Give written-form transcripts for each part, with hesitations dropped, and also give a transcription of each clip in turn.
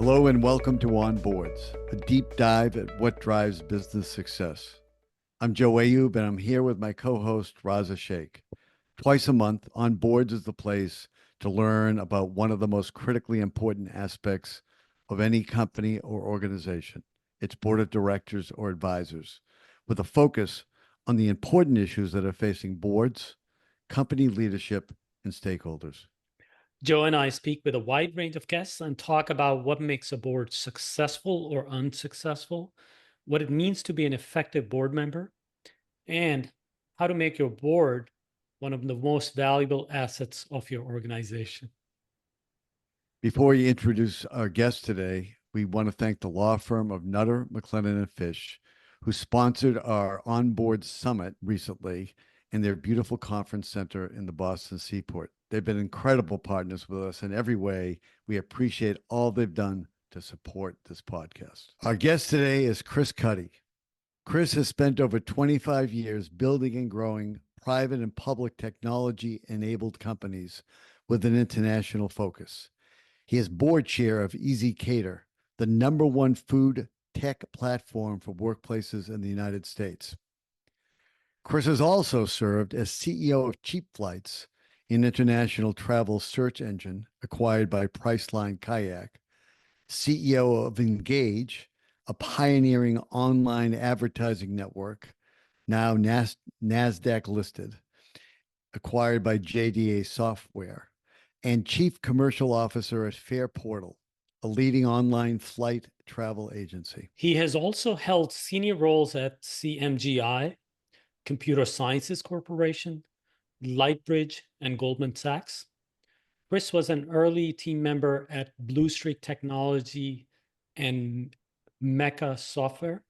Hello and welcome to On Boards, a deep dive at what drives business success. I'm Joe Ayub and I'm here with my co-host Raza Sheikh. Twice a month, On Boards is the place to learn about one of the most critically important aspects of any company or organization, its board of directors or advisors, with a focus on the important issues that are facing boards, company leadership, and stakeholders. Joe and I speak with a wide range of guests and talk about what makes a board successful or unsuccessful, what it means to be an effective board member, and how to make your board one of the most valuable assets of your organization. Before we introduce our guest today, we want to thank the law firm of Nutter, McLennan and Fish, who sponsored our onboard summit recently in their beautiful conference center in the Boston Seaport. They've been incredible partners with us in every way. We appreciate all they've done to support this podcast. Our guest today is Chris Cuddy. Chris has spent over 25 years building and growing private and public technology-enabled companies with an international focus. He is board chair of ezCater, the #1 food tech platform for workplaces in the United States. Chris has also served as CEO of Cheapflights, an international travel search engine acquired by Priceline Kayak, CEO of Engage, a pioneering online advertising network, now NASDAQ listed, acquired by JDA Software, and Chief Commercial Officer at Fairportal, a leading online flight travel agency. He has also held senior roles at CMGI, Computer Sciences Corporation, Lightbridge, and Goldman Sachs. Chris was an early team member at Blue Streak Technology and Mecca Software.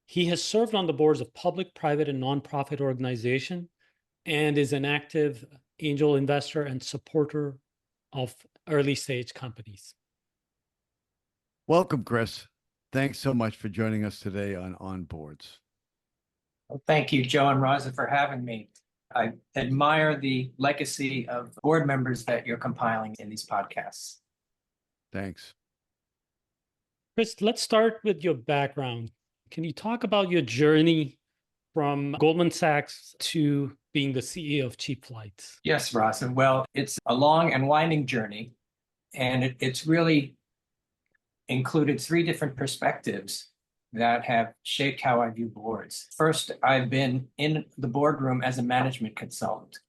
He has served on the boards of public, private, and nonprofit organizations and is an active angel investor and supporter of early stage companies. Welcome, Chris. Thanks so much for joining us today on Boards. Well, thank you, Joe and Raza, for having me. I admire the legacy of board members that you're compiling in these podcasts. Thanks. Chris, let's start with your background. Can you talk about your journey from Goldman Sachs to being the CEO of Cheapflights? Yes, Raza. Well, it's a long and winding journey, and it's really included 3 different perspectives that have shaped how I view boards. First, I've been in the boardroom as a management consultant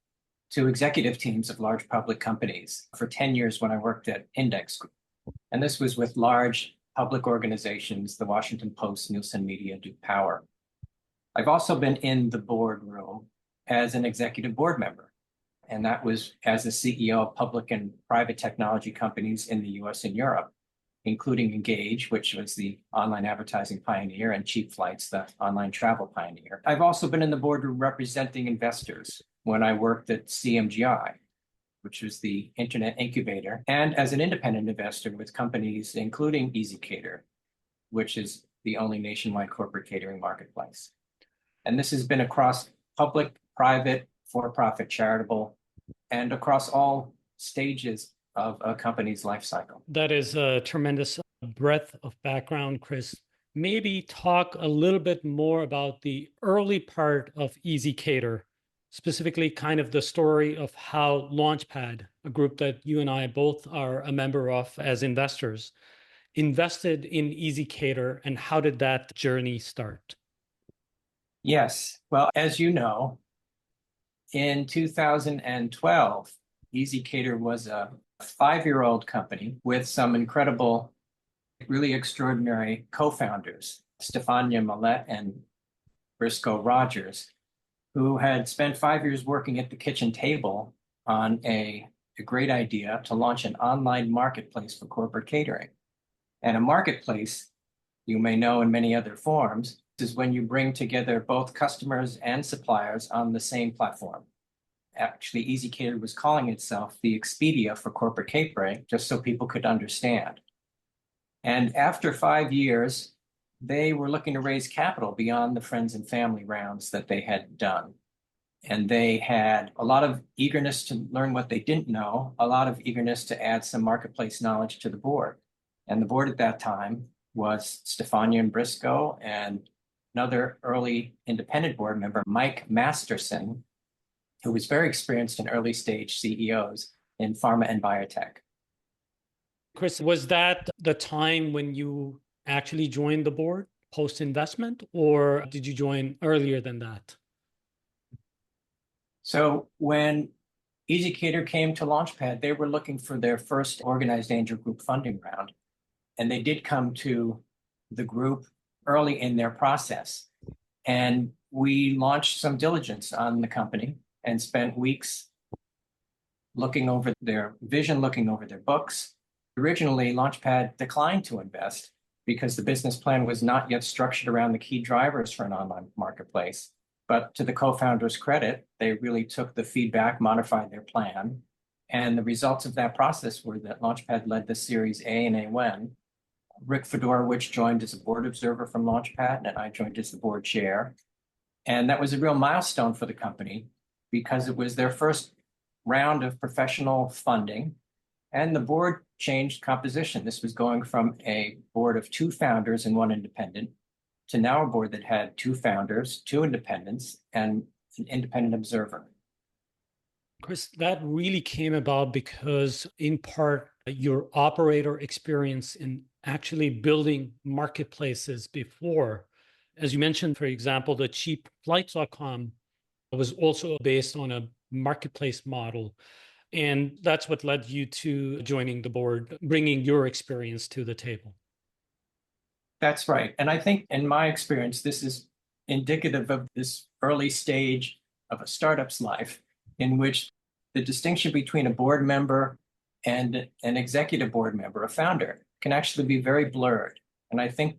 to executive teams of large public companies for 10 years when I worked at Index Group. And this was with large public organizations, the Washington Post, Nielsen Media, Duke Power. I've also been in the boardroom as an executive board member, and that was as the CEO of public and private technology companies in the US and Europe, including Engage, which was the online advertising pioneer, and Cheapflights, the online travel pioneer. I've also been in the boardroom representing investors when I worked at CMGI, which was the internet incubator, and as an independent investor with companies including ezCater, which is the only nationwide corporate catering marketplace. And this has been across public, private, for-profit, charitable, and across all stages of a company's life cycle. That is a tremendous breadth of background, Chris. Maybe talk a little bit more about the early part of ezCater, specifically kind of the story of how Launchpad, a group that you and I both are a member of as investors, invested in ezCater, and how did that journey start? Yes. Well, as you know, in 2012, ezCater was a 5-year-old company with some incredible, really extraordinary co-founders, Stefania Millette and Briscoe Rogers, who had spent 5 years working at the kitchen table on a great idea to launch an online marketplace for corporate catering. And a marketplace, you may know in many other forms, is when you bring together both customers and suppliers on the same platform. Actually, ezCater was calling itself the Expedia for corporate catering, just so people could understand. And after 5 years, they were looking to raise capital beyond the friends and family rounds that they had done. And they had a lot of eagerness to learn what they didn't know, a lot of eagerness to add some marketplace knowledge to the board. And the board at that time was Stefania and Briscoe and another early independent board member, Mike Masterson, who was very experienced in early stage CEOs in pharma and biotech. Chris, was that the time when you actually joined the board post-investment, or did you join earlier than that? So when ezCater came to Launchpad, they were looking for their first organized angel group funding round. And they did come to the group early in their process. And we launched some diligence on the company and spent weeks looking over their vision, looking over their books. Originally, Launchpad declined to invest because the business plan was not yet structured around the key drivers for an online marketplace. But to the co-founders' credit, they really took the feedback, modified their plan. And the results of that process were that Launchpad led the Series A and A1. Rick Fedorowicz joined as a board observer from Launchpad, and I joined as the board chair. And that was a real milestone for the company because it was their first round of professional funding. And the board changed composition. This was going from a board of 2 founders and 1 independent to now a board that had 2 founders, 2 independents, and an independent observer. Chris, that really came about because, in part, your operator experience in actually building marketplaces before. As you mentioned, for example, the Cheapflights.com was also based on a marketplace model. And that's what led you to joining the board, bringing your experience to the table. That's right. And I think in my experience, this is indicative of this early stage of a startup's life in which the distinction between a board member and an executive board member, a founder, can actually be very blurred. And I think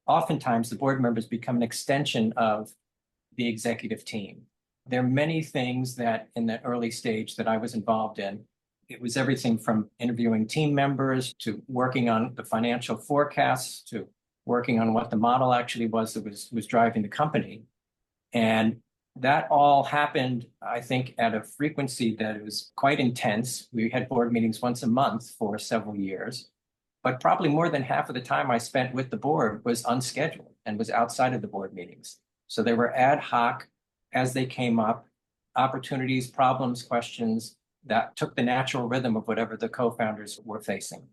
oftentimes the board members become an extension of the executive team. There are many things that in that early stage that I was involved in. It was everything from interviewing team members to working on the financial forecasts to working on what the model actually was that was driving the company. And that all happened, I think, at a frequency that was quite intense. We had board meetings once a month for several years, but probably more than half of the time I spent with the board was unscheduled and was outside of the board meetings. So they were ad hoc as they came up, opportunities, problems, questions that took the natural rhythm of whatever the co-founders were facing.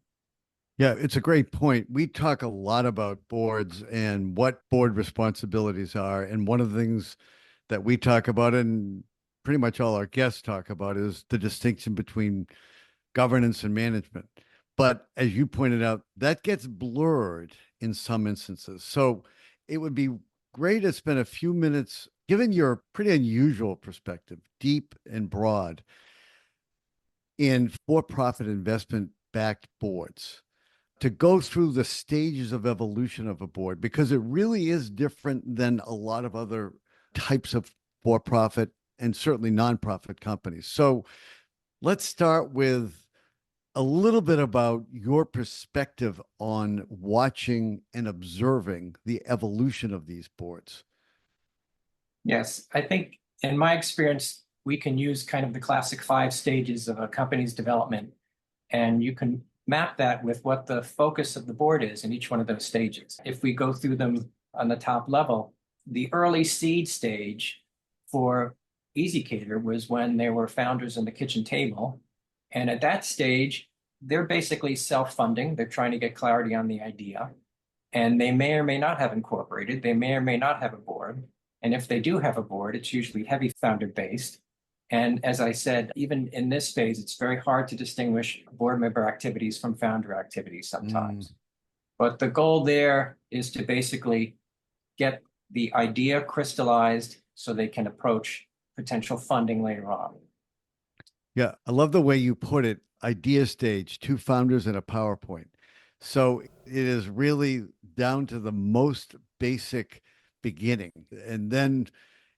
Yeah, it's a great point. We talk a lot about boards and what board responsibilities are. And one of the things that we talk about, and pretty much all our guests talk about, is the distinction between governance and management. But as you pointed out, that gets blurred in some instances. So it would be great to spend a few minutes, given your pretty unusual perspective, deep and broad, in for-profit investment-backed boards, to go through the stages of evolution of a board, because it really is different than a lot of other types of for-profit and certainly nonprofit companies. So let's start with a little bit about your perspective on watching and observing the evolution of these boards. Yes, I think in my experience, we can use kind of the classic 5 stages of a company's development, and you can map that with what the focus of the board is in each one of those stages. If we go through them on the top level, the early seed stage for ezCater was when there were founders in the kitchen table. And at that stage, they're basically self-funding. They're trying to get clarity on the idea. And they may or may not have incorporated. They may or may not have a board. And if they do have a board, it's usually heavy founder-based. And as I said, even in this phase, it's very hard to distinguish board member activities from founder activities sometimes. But the goal there is to basically get the idea crystallized so they can approach potential funding later on. Yeah, I love the way you put it. Idea stage, 2 founders and a PowerPoint. So it is really down to the most basic beginning. And then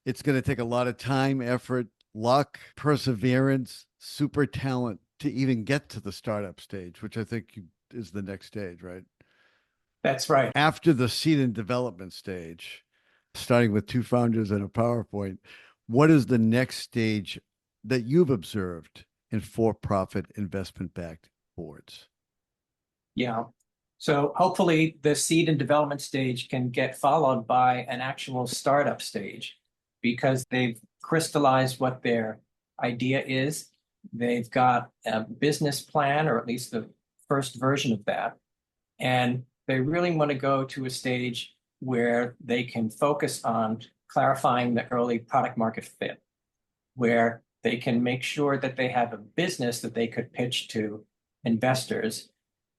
it's going to take a lot of time, effort, luck, perseverance, super talent to even get to the startup stage, which I think is the next stage, right? That's right. After the seed and development stage, starting with 2 founders and a PowerPoint, what is the next stage that you've observed in for-profit investment-backed boards? Yeah. So hopefully the seed and development stage can get followed by an actual startup stage because they've crystallized what their idea is. They've got a business plan, or at least the first version of that. And they really want to go to a stage where they can focus on clarifying the early product market fit, where they can make sure that they have a business that they could pitch to investors.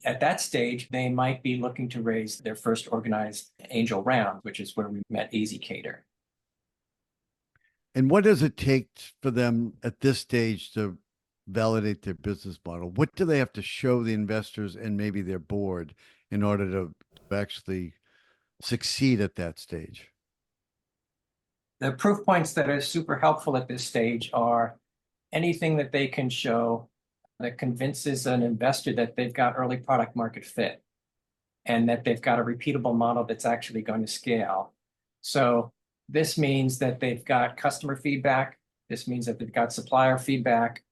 At that stage, they might be looking to raise their first organized angel round, which is where we met ezCater. And what does it take for them at this stage to validate their business model? What do they have to show the investors and maybe their board in order to actually succeed at that stage? The proof points that are super helpful at this stage are anything that they can show that convinces an investor that they've got early product market fit and that they've got a repeatable model that's actually going to scale. So this means that they've got customer feedback. This means that they've got supplier feedback,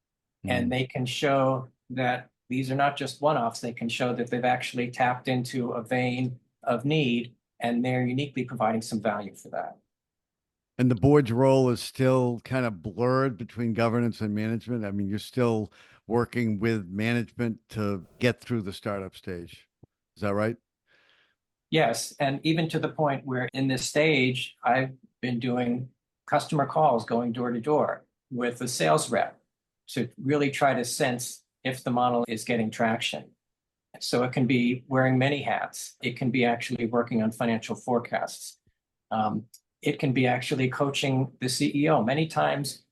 and they can show that these are not just one-offs. They can show that they've actually tapped into a vein of need, and they're uniquely providing some value for that. And the board's role is still kind of blurred between governance and management. I mean, you're still working with management to get through the startup stage. Is that right? Yes, and even to the point where in this stage, I've been doing customer calls, going door to door with a sales rep to really try to sense if the model is getting traction. So it can be wearing many hats. It can be actually working on financial forecasts. It can be actually coaching the CEO. Many times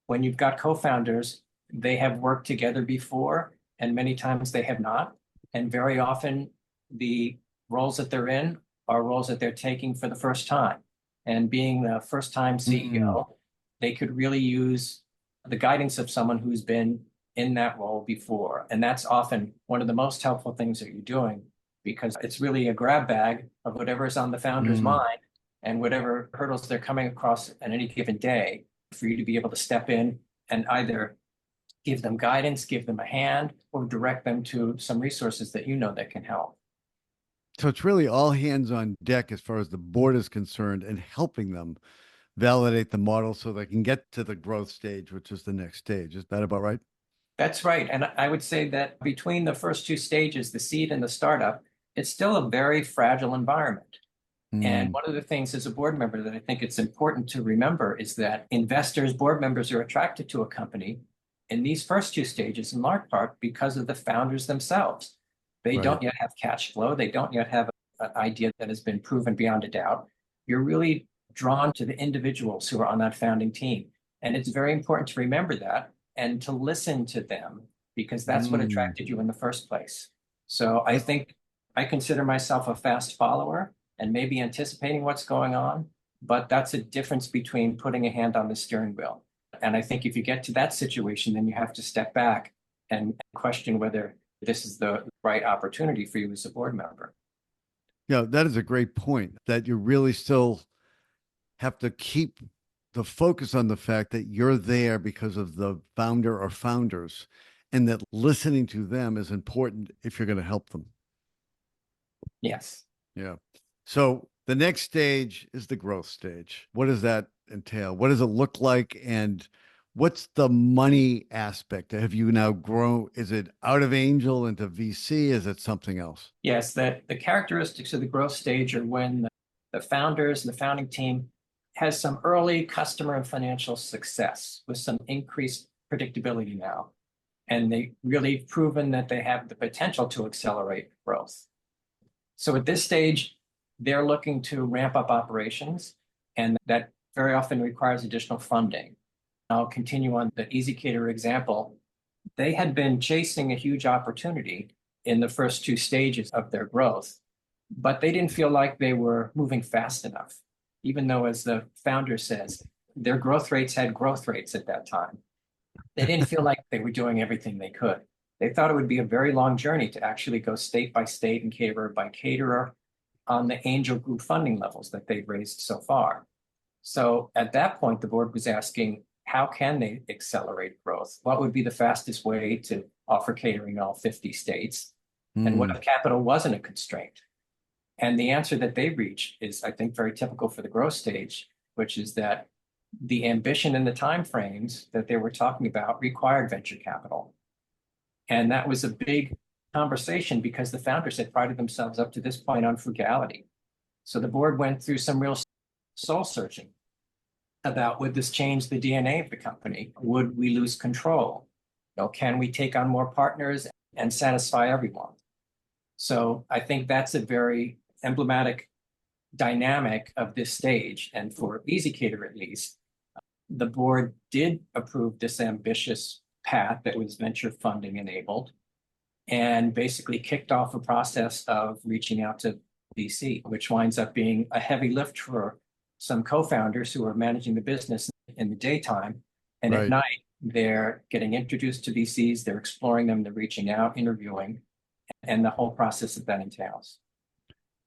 when you've got co-founders, they have worked together before, and many times they have not. And very often the roles that they're in are roles that they're taking for the first time. And being the first time CEO, they could really use the guidance of someone who's been in that role before. And that's often one of the most helpful things that you're doing, because it's really a grab bag of whatever's on the founder's mind and whatever hurdles they're coming across on any given day for you to be able to step in and either give them guidance, give them a hand, or direct them to some resources that you know that can help. So it's really all hands on deck as far as the board is concerned and helping them validate the model so they can get to the growth stage, which is the next stage. Is that about right? That's right. And I would say that between the first two stages, the seed and the startup, it's still a very fragile environment. And one of the things as a board member that I think it's important to remember is that investors, board members are attracted to a company in these first two stages in large part because of the founders themselves. They don't yet have cash flow. They don't yet have an idea that has been proven beyond a doubt. You're really drawn to the individuals who are on that founding team. And it's very important to remember that and to listen to them, because that's what attracted you in the first place. So I think I consider myself a fast follower and maybe anticipating what's going on, but that's a difference between putting a hand on the steering wheel. And I think if you get to that situation, then you have to step back and question whether this is the right opportunity for you as a board member. Yeah, that is a great point, that you really still have to keep the focus on the fact that you're there because of the founder or founders, and that listening to them is important if you're going to help them. Yes. Yeah. So the next stage is the growth stage. What does that entail? What does it look like? And what's the money aspect? Have you now grown? Is it out of angel into VC? Is it something else? Yes, that the characteristics of the growth stage are when the founders and the founding team has some early customer and financial success with some increased predictability now. And they really proven that they have the potential to accelerate growth. So at this stage, they're looking to ramp up operations, and that very often requires additional funding. I'll continue on the ezCater example. They had been chasing a huge opportunity in the first two stages of their growth, but they didn't feel like they were moving fast enough, even though, as the founder says, their growth rates had growth rates at that time. They didn't feel like they were doing everything they could. They thought it would be a very long journey to actually go state by state and caterer by caterer on the angel group funding levels that they've raised so far. So at that point, the board was asking, how can they accelerate growth? What would be the fastest way to offer catering in all 50 states? And what Mm, if capital wasn't a constraint? And the answer that they reached is, I think, very typical for the growth stage, which is that the ambition and the timeframes that they were talking about required venture capital. And that was a big conversation because the founders had prided themselves up to this point on frugality. So the board went through some real soul searching about, would this change the DNA of the company? Would we lose control? Can we take on more partners and satisfy everyone? So I think that's a very emblematic dynamic of this stage. And for ezCater, at least, the board did approve this ambitious path that was venture funding enabled and basically kicked off a process of reaching out to VC, which winds up being a heavy lift for some co-founders who are managing the business in the daytime. And at right. night, they're getting introduced to VCs, they're exploring them, they're reaching out, interviewing, and the whole process that entails.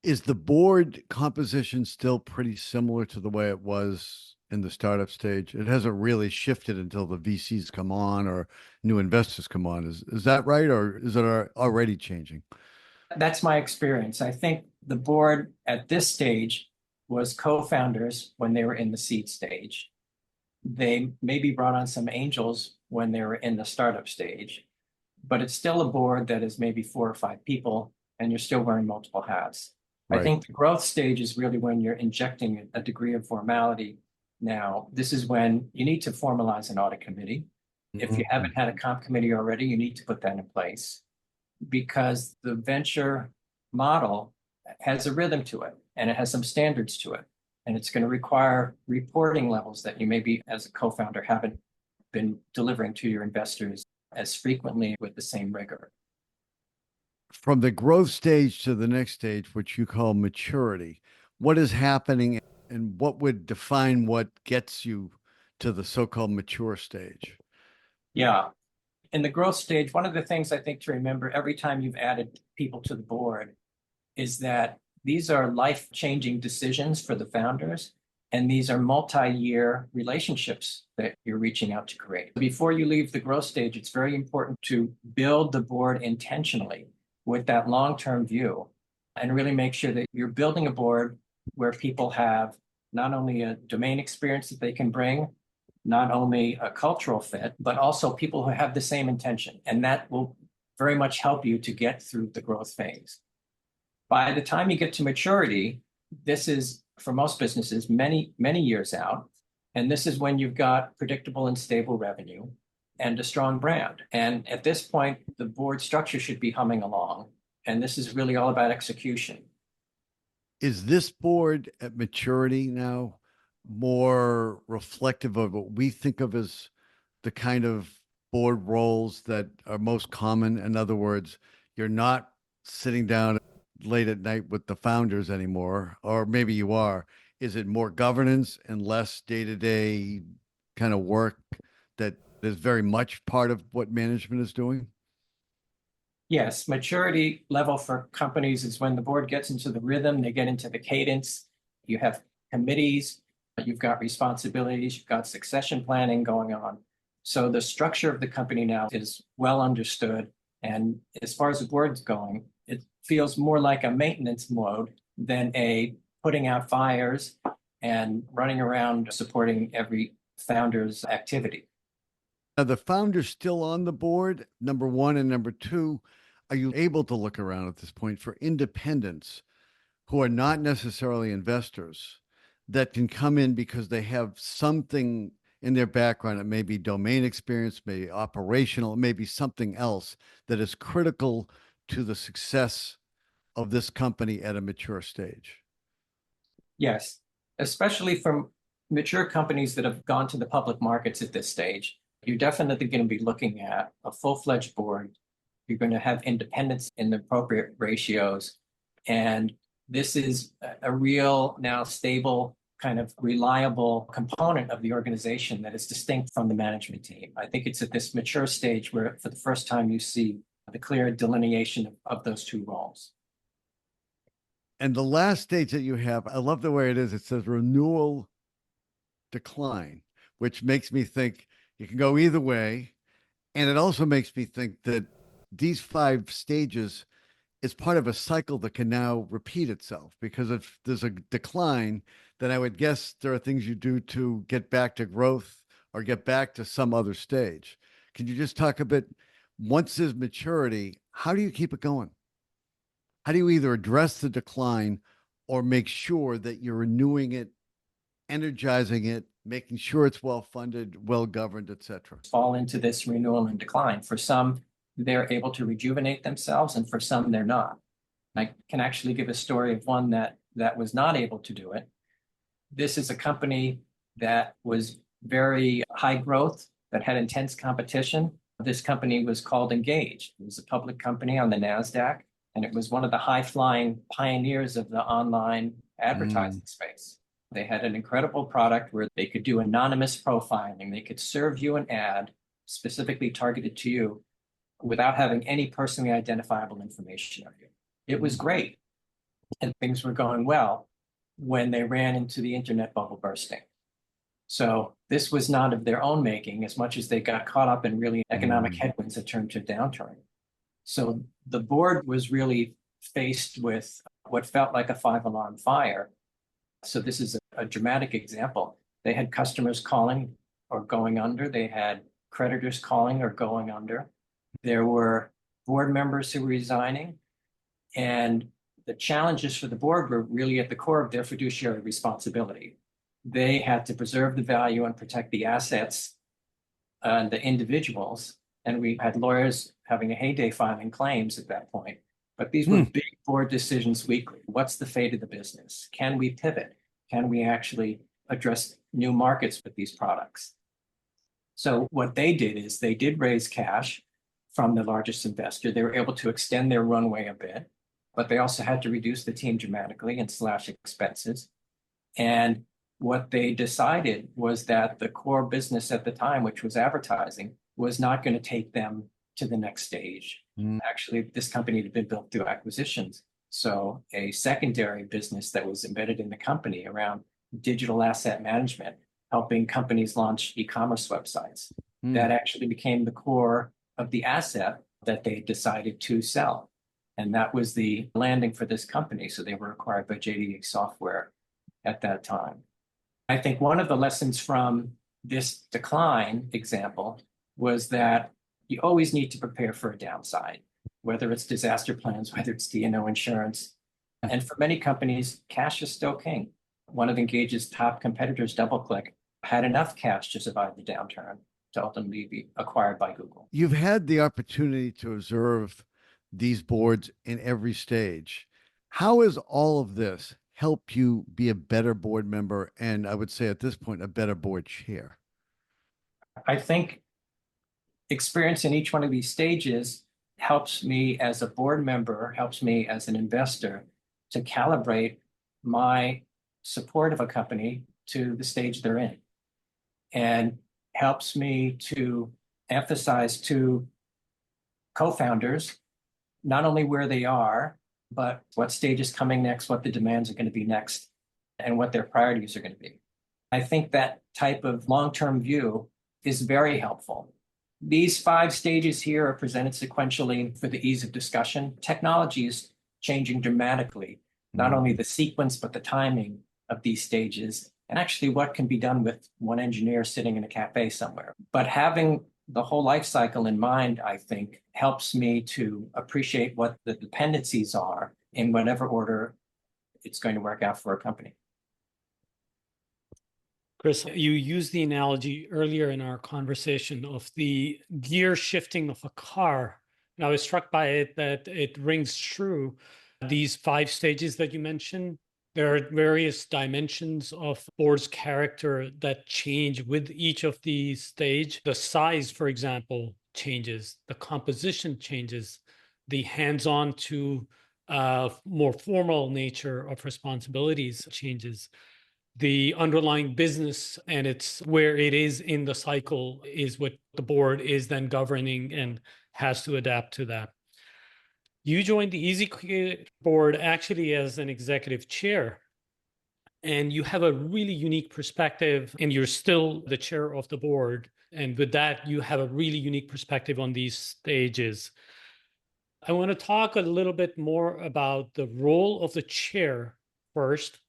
Is the board composition still pretty similar to the way it was in the startup stage? It hasn't really shifted until the VCs come on or new investors come on. Is that right, or is it already changing? That's my experience. I think the board at this stage was co-founders when they were in the seed stage. They maybe brought on some angels when they were in the startup stage, but it's still a board that is maybe 4 or 5 people, and you're still wearing multiple hats. I Right. think the growth stage is really when you're injecting a degree of formality. Now, this is when you need to formalize an audit committee. If you haven't had a comp committee already, you need to put that in place because the venture model has a rhythm to it and it has some standards to it. And it's going to require reporting levels that you maybe as a co-founder haven't been delivering to your investors as frequently with the same rigor. From the growth stage to the next stage, which you call maturity, what is happening and what would define what gets you to the so-called mature stage? Yeah. In the growth stage, one of the things I think to remember every time you've added people to the board is that these are life-changing decisions for the founders, and these are multi-year relationships that you're reaching out to create. Before you leave the growth stage, it's very important to build the board intentionally with that long-term view and really make sure that you're building a board where people have not only a domain experience that they can bring, not only a cultural fit, but also people who have the same intention. And that will very much help you to get through the growth phase. By the time you get to maturity, this is, for most businesses, many, many years out. And this is when you've got predictable and stable revenue and a strong brand. And at this point, the board structure should be humming along. And this is really all about execution. Is this board at maturity now more reflective of what we think of as the kind of board roles that are most common? In other words, you're not sitting down late at night with the founders anymore, or maybe you are. Is it more governance and less day-to-day kind of work that is very much part of what management is doing? Yes, maturity level for companies is when the board gets into the rhythm, they get into the cadence. You have committees, you've got responsibilities, you've got succession planning going on. So the structure of the company now is well understood. And as far as the board's going, it feels more like a maintenance mode than a putting out fires and running around supporting every founder's activity. Are the founders still on the board, number one? And number two, are you able to look around at this point for independents who are not necessarily investors that can come in because they have something in their background? It may be domain experience, maybe operational, maybe something else that is critical to the success of this company at a mature stage. Yes, especially from mature companies that have gone to the public markets at this stage. You're definitely going to be looking at a full-fledged board. You're going to have independence in the appropriate ratios. And this is a real, now stable, kind of reliable component of the organization that is distinct from the management team. I think it's at this mature stage where, for the first time, you see the clear delineation of those two roles. And the last stage that you have, I love the way it is. It says renewal decline, which makes me think you can go either way. And it also makes me think that these 5 stages is part of a cycle that can now repeat itself, because if there's a decline, then I would guess there are things you do to get back to growth or get back to some other stage. Can you just talk a bit, once there's maturity, how do you keep it going? How do you either address the decline or make sure that you're renewing it, energizing it, making sure it's well funded, well governed, et cetera? Fall into this renewal and decline. For some, they're able to rejuvenate themselves, and for some, they're not. I can actually give a story of one that was not able to do it. This is a company that was very high growth, that had intense competition. This company was called Engage. It was a public company on the NASDAQ, and it was one of the high-flying pioneers of the online advertising space. They had an incredible product where they could do anonymous profiling. They could serve you an ad specifically targeted to you without having any personally identifiable information of you. It was great, and things were going well when they ran into the internet bubble bursting. So this was not of their own making, as much as they got caught up in really economic headwinds that turned to a downturn. So the board was really faced with what felt like a five-alarm fire. So this is a dramatic example. They had customers calling or going under. They had creditors calling or going under. There were board members who were resigning. And the challenges for the board were really at the core of their fiduciary responsibility. They had to preserve the value and protect the assets and the individuals. And we had lawyers having a heyday filing claims at that point. But these were big board decisions weekly. What's the fate of the business? Can we pivot? Can we actually address new markets with these products? So what they did is they did raise cash from the largest investor. They were able to extend their runway a bit, but they also had to reduce the team dramatically and slash expenses. And what they decided was that the core business at the time, which was advertising, was not going to take them to the next stage. Actually, this company had been built through acquisitions. So a secondary business that was embedded in the company around digital asset management, helping companies launch e-commerce websites, that actually became the core of the asset that they decided to sell. And that was the landing for this company. So they were acquired by JDA Software at that time. I think one of the lessons from this decline example was that you always need to prepare for a downside, whether it's disaster plans, whether it's D&O insurance. And for many companies, cash is still king. One of Engage's top competitors, DoubleClick, had enough cash to survive the downturn to ultimately be acquired by Google. You've had the opportunity to observe these boards in every stage. How has all of this helped you be a better board member, and I would say at this point, a better board chair? I think experience in each one of these stages helps me as a board member, helps me as an investor to calibrate my support of a company to the stage they're in, and helps me to emphasize to co-founders not only where they are, but what stage is coming next, what the demands are going to be next, and what their priorities are going to be. I think that type of long-term view is very helpful. These 5 stages here are presented sequentially for the ease of discussion. Technology is changing dramatically, not only the sequence, but the timing of these stages, and actually what can be done with one engineer sitting in a cafe somewhere. But having the whole life cycle in mind, I think, helps me to appreciate what the dependencies are in whatever order it's going to work out for a company. Chris, you used the analogy earlier in our conversation of the gear shifting of a car. And I was struck by it that it rings true. These 5 stages that you mentioned, there are various dimensions of board's character that change with each of these stages. The size, for example, changes. The composition changes. The hands-on to more formal nature of responsibilities changes. The underlying business and it's where it is in the cycle is what the board is then governing and has to adapt to that. You joined the ezCater board actually as an executive chair, and you have a really unique perspective, and you're still the chair of the board. And with that, you have a really unique perspective on these stages. I want to talk a little bit more about the role of the chair first.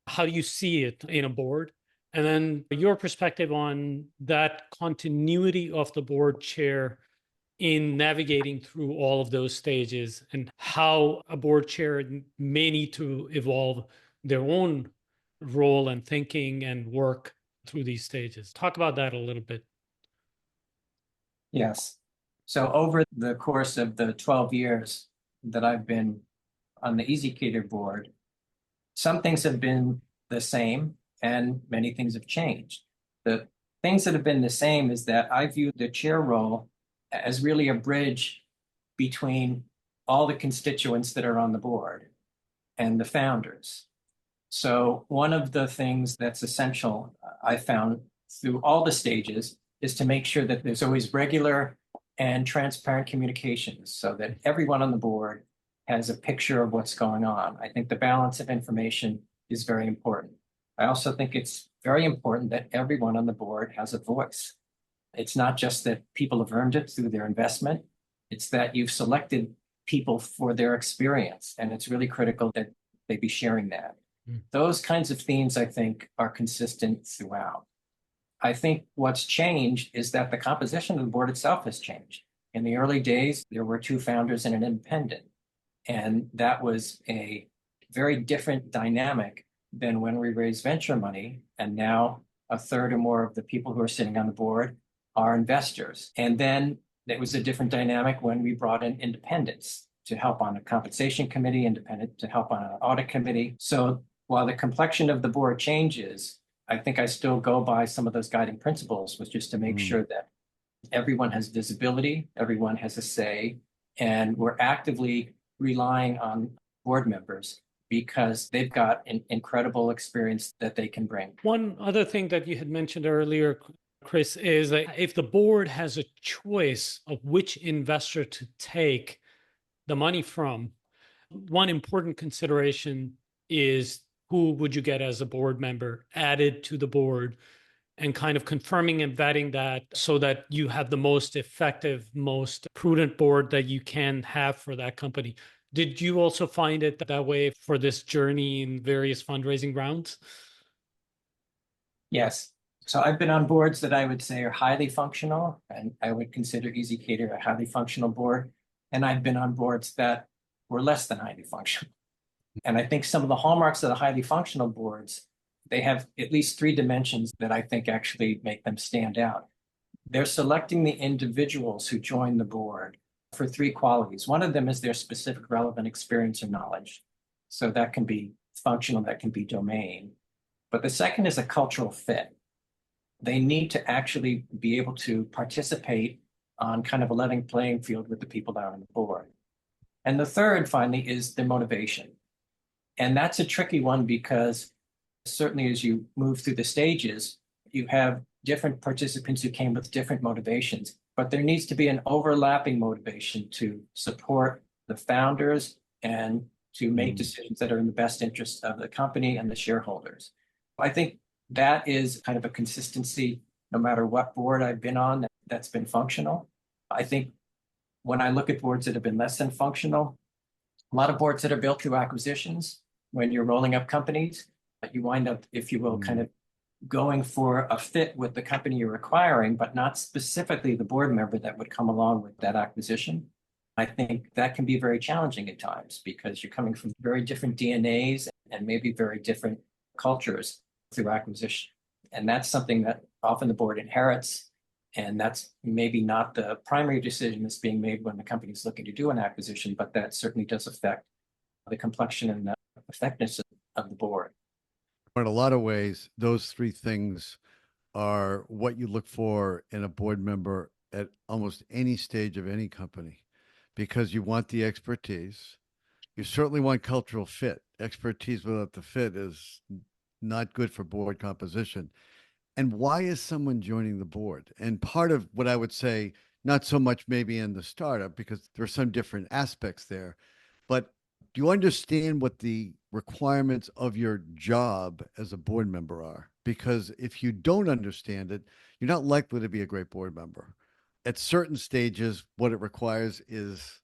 How do you see it in a board? And then your perspective on that continuity of the board chair in navigating through all of those stages, and how a board chair may need to evolve their own role and thinking and work through these stages. Talk about that a little bit. Yes. So over the course of the 12 years that I've been on the ezCater board, some things have been the same and many things have changed. The things that have been the same is that I view the chair role as really a bridge between all the constituents that are on the board and the founders. So one of the things that's essential, I found through all the stages, is to make sure that there's always regular and transparent communications so that everyone on the board has a picture of what's going on. I think the balance of information is very important. I also think it's very important that everyone on the board has a voice. It's not just that people have earned it through their investment, it's that you've selected people for their experience, and it's really critical that they be sharing that. Those kinds of themes, I think, are consistent throughout. I think what's changed is that the composition of the board itself has changed. In the early days, there were two founders and an independent, and that was a very different dynamic than when we raised venture money, and now a third or more of the people who are sitting on the board are investors. And then it was a different dynamic when we brought in independents to help on a compensation committee, independent to help on an audit committee. So while the complexion of the board changes, I think I still go by some of those guiding principles, which is to make sure that everyone has visibility, everyone has a say, and we're actively relying on board members because they've got an incredible experience that they can bring. One other thing that you had mentioned earlier, Chris, is that if the board has a choice of which investor to take the money from, one important consideration is who would you get as a board member added to the board, and kind of confirming and vetting that so that you have the most effective, most prudent board that you can have for that company. Did you also find it that way for this journey in various fundraising rounds? Yes. So I've been on boards that I would say are highly functional, and I would consider ezCater a highly functional board. And I've been on boards that were less than highly functional. And I think some of the hallmarks of the highly functional boards, they have at least three dimensions that I think actually make them stand out. They're selecting the individuals who join the board for three qualities. One of them is their specific relevant experience or knowledge. So that can be functional, that can be domain. But the second is a cultural fit. They need to actually be able to participate on kind of a level playing field with the people that are on the board. And the third, finally, is the motivation. And that's a tricky one because certainly as you move through the stages, you have different participants who came with different motivations, but there needs to be an overlapping motivation to support the founders and to make decisions that are in the best interest of the company and the shareholders. I think that is kind of a consistency, no matter what board I've been on, that's been functional. I think when I look at boards that have been less than functional, a lot of boards that are built through acquisitions, when you're rolling up companies, you wind up, if you will, kind of going for a fit with the company you're acquiring, but not specifically the board member that would come along with that acquisition. I think that can be very challenging at times because you're coming from very different DNAs and maybe very different cultures through acquisition. And that's something that often the board inherits. And that's maybe not the primary decision that's being made when the company is looking to do an acquisition, but that certainly does affect the complexion and the effectiveness of the board. In a lot of ways, those three things are what you look for in a board member at almost any stage of any company, because you want the expertise. You certainly want cultural fit. Expertise without the fit is not good for board composition. And why is someone joining the board? And part of what I would say, not so much maybe in the startup, because there are some different aspects there, but do you understand what the requirements of your job as a board member are? Because if you don't understand it, you're not likely to be a great board member. At certain stages, what it requires is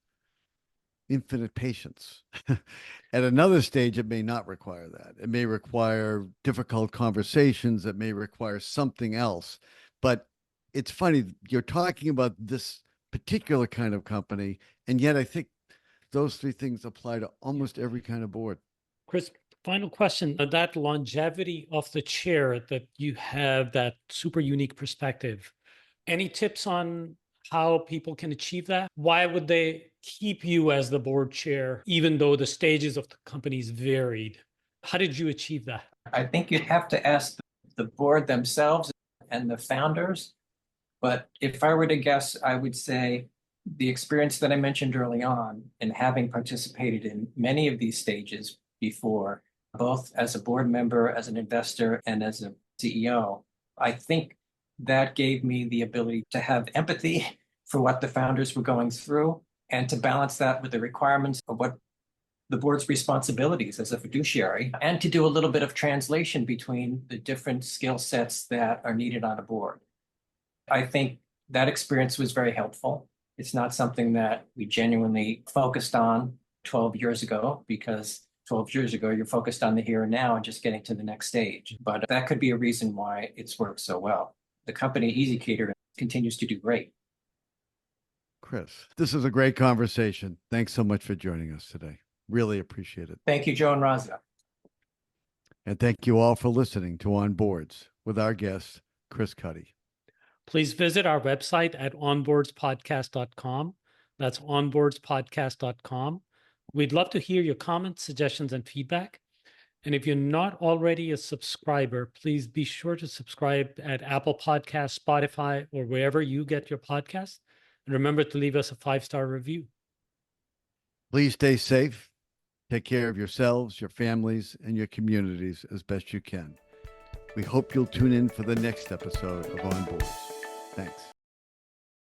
infinite patience. At another stage, it may not require that. It may require difficult conversations. It may require something else. But it's funny, you're talking about this particular kind of company, and yet I think those three things apply to almost every kind of board. Chris, final question. That longevity of the chair that you have, that super unique perspective, any tips on how people can achieve that? Why would they keep you as the board chair, even though the stages of the companies varied? How did you achieve that? I think you'd have to ask the board themselves and the founders. But if I were to guess, I would say the experience that I mentioned early on and having participated in many of these stages before, both as a board member, as an investor, and as a CEO, I think that gave me the ability to have empathy for what the founders were going through and to balance that with the requirements of what the board's responsibilities as a fiduciary, and to do a little bit of translation between the different skill sets that are needed on a board. I think that experience was very helpful. It's not something that we genuinely focused on 12 years ago, because 12 years ago, you're focused on the here and now and just getting to the next stage. But that could be a reason why it's worked so well. The company ezCater continues to do great. Chris, this is a great conversation. Thanks so much for joining us today. Really appreciate it. Thank you, Joe and Raza. And thank you all for listening to On Boards with our guest, Chris Cuddy. Please visit our website at onboardspodcast.com. That's onboardspodcast.com. We'd love to hear your comments, suggestions, and feedback. And if you're not already a subscriber, please be sure to subscribe at Apple Podcasts, Spotify, or wherever you get your podcasts. And remember to leave us a 5-star review. Please stay safe. Take care of yourselves, your families, and your communities as best you can. We hope you'll tune in for the next episode of On Boards. Thanks.